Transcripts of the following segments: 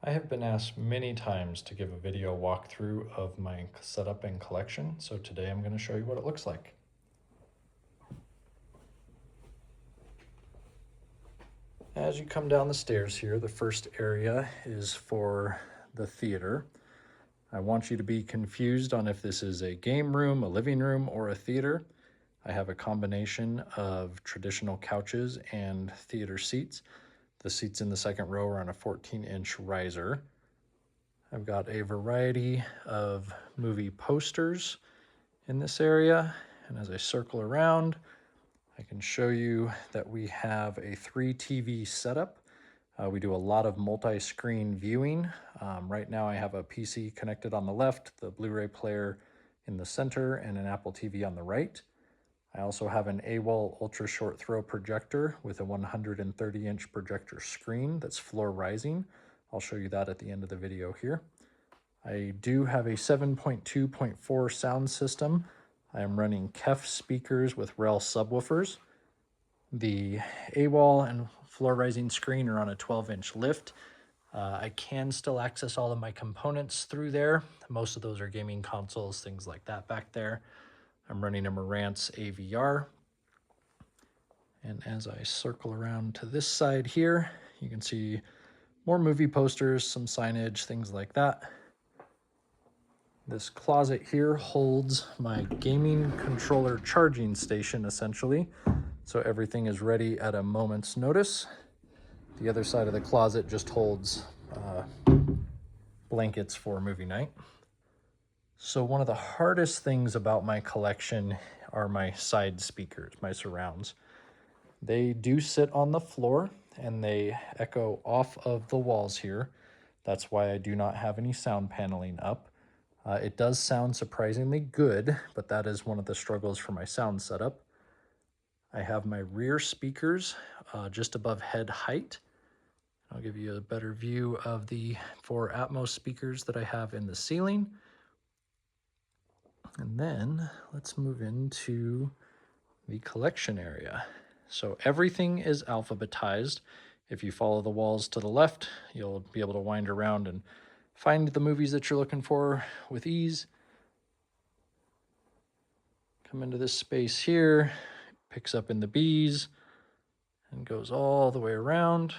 I have been asked many times to give a video walkthrough of my setup and collection, so today I'm going to show you what it looks like. As you come down the stairs here, the first area is for the theater. I want you to be confused on if this is a game room, a living room, or a theater. I have a combination of traditional couches and theater seats. The seats in the second row are on a 14-inch riser. I've got a variety of movie posters in this area, and as I circle around, I can show you that we have a 3 TV setup. We do a lot of multi-screen viewing. Right now I have a PC connected on the left, the Blu-ray player in the center, and an Apple TV on the right. I also have an AWOL ultra short throw projector with a 130-inch projector screen that's floor rising. I'll show you that at the end of the video here. I do have a 7.2.4 sound system. I am running KEF speakers with REL subwoofers. The AWOL and floor rising screen are on a 12-inch lift. I can still access all of my components through there. Most of those are gaming consoles, things like that back there. I'm running a Marantz AVR. And as I circle around to this side here, you can see more movie posters, some signage, things like that. This closet here holds my gaming controller charging station, essentially. So everything is ready at a moment's notice. The other side of the closet just holds blankets for movie night. So one of the hardest things about my collection are my side speakers, my surrounds. They do sit on the floor and they echo off of the walls here. That's why I do not have any sound paneling up. It does sound surprisingly good, but that is one of the struggles for my sound setup. I have my rear speakers just above head height. I'll give you a better view of the 4 Atmos speakers that I have in the ceiling. And then let's move into the collection area. So everything is alphabetized. If you follow the walls to the left, you'll be able to wind around and find the movies that you're looking for with ease. Come into this space here, picks up in the B's and goes all the way around.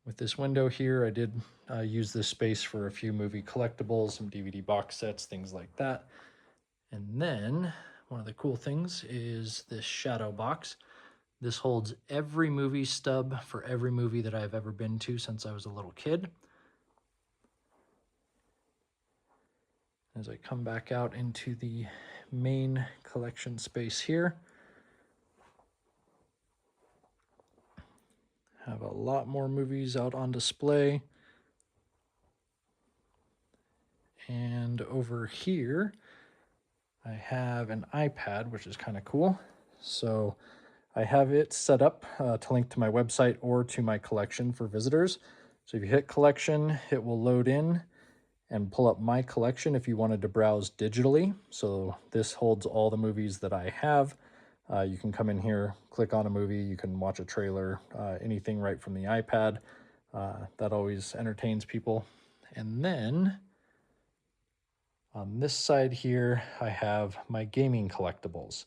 With this window here, I did use this space for a few movie collectibles, some DVD box sets, things like that. And then one of the cool things is this shadow box. This holds every movie stub for every movie that I've ever been to since I was a little kid. As I come back out into the main collection space here, have a lot more movies out on display. And over here, I have an iPad, which is kind of cool. So I have it set up to link to my website or to my collection for visitors. So if you hit collection, it will load in and pull up my collection if you wanted to browse digitally. So this holds all the movies that I have. You can come in here, click on a movie, you can watch a trailer, anything right from the iPad. That always entertains people. And then on this side here, I have my gaming collectibles.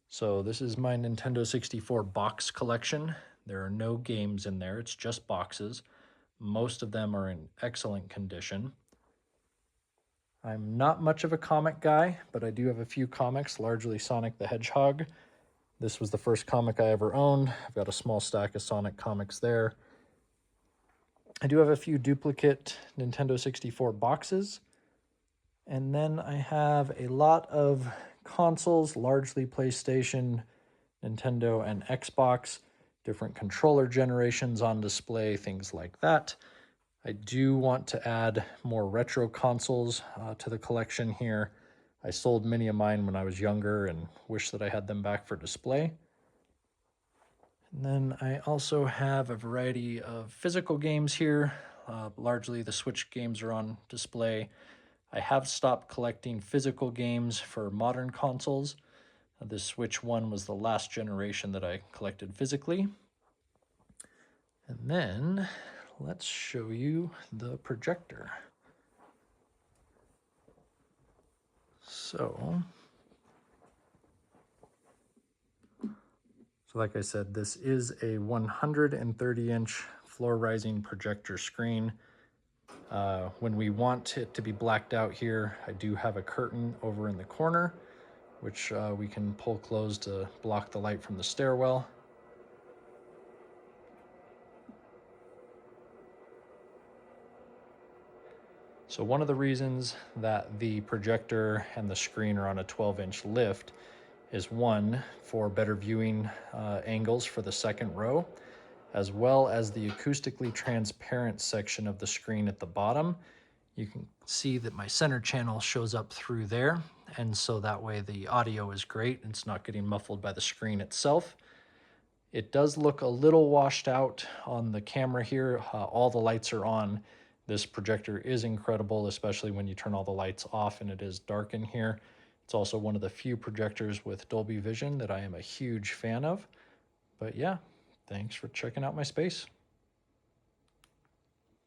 So this is my Nintendo 64 box collection. There are no games in there, it's just boxes. Most of them are in excellent condition. I'm not much of a comic guy, but I do have a few comics, largely Sonic the Hedgehog. This was the first comic I ever owned. I've got a small stack of Sonic comics there. I do have a few duplicate Nintendo 64 boxes. And then I have a lot of consoles, largely PlayStation, Nintendo, and Xbox, different controller generations on display, things like that. I do want to add more retro consoles to the collection here. I sold many of mine when I was younger and wish that I had them back for display. And then I also have a variety of physical games here. Largely the Switch games are on display. I have stopped collecting physical games for modern consoles. The Switch 1 was the last generation that I collected physically. And then let's show you the projector. So like I said, this is a 130-inch floor rising projector screen. When we want it to be blacked out here, I do have a curtain over in the corner, which we can pull closed to block the light from the stairwell. So one of the reasons that the projector and the screen are on a 12-inch lift is, one, for better viewing angles for the second row, as well as the acoustically transparent section of the screen at the bottom. You can see that my center channel shows up through there, and so that way the audio is great. It's not getting muffled by the screen itself. It does look a little washed out on the camera here. All the lights are on. This projector is incredible, especially when you turn all the lights off and it is dark in here. It's also one of the few projectors with Dolby Vision that I am a huge fan of. But yeah, thanks for checking out my space.